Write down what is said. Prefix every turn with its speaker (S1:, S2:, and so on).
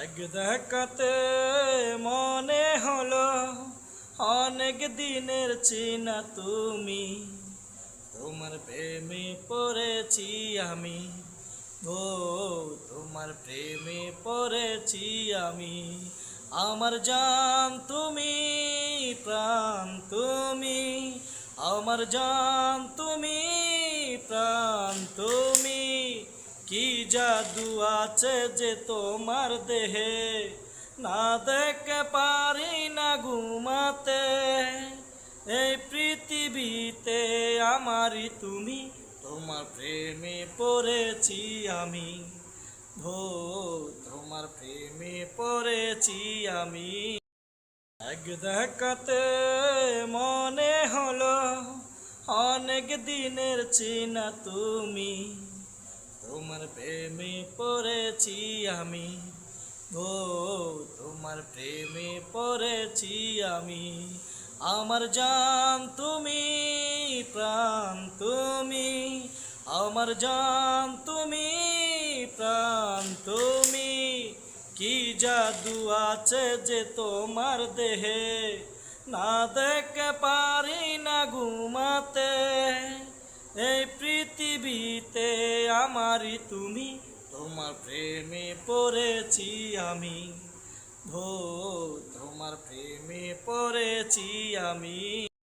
S1: এক দেখাতে মনে হলো অনেক দিনের চেনা তুমি। তোমার প্রেমে পড়েছি আমি, ও তোমার প্রেমে পড়েছি আমি। আমার জান তুমি, প্রাণ তুমি, আমার জান তুমি, প্রাণ তুমি। কি জাদু আছে যে তোমার দেহে, না দেখে পারি না ঘুমাতে। এই পৃথিবীতে আমারই তুমি, তোমার প্রেমে পড়েছি আমি, ও তোমার প্রেমে পড়েছি আমি। এক দেখাতে মনে হলো অনেক দিনের চেনা তুমি। তোমার প্রেমে পড়েছি আমি, ও তোমার প্রেমে পড়েছি আমি। আমার জান তুমি, প্রাণ তুমি, আমার জান তুমি, প্রাণ তুমি। কি জাদু আছে যে তোমার দেহে, না দেখে পারি না ঘুমাতে। এই পৃথিবীতে আমারই তুমি, তোমার প্রেমে পড়েছি আমি, ও তোমার প্রেমে পড়েছি আমি।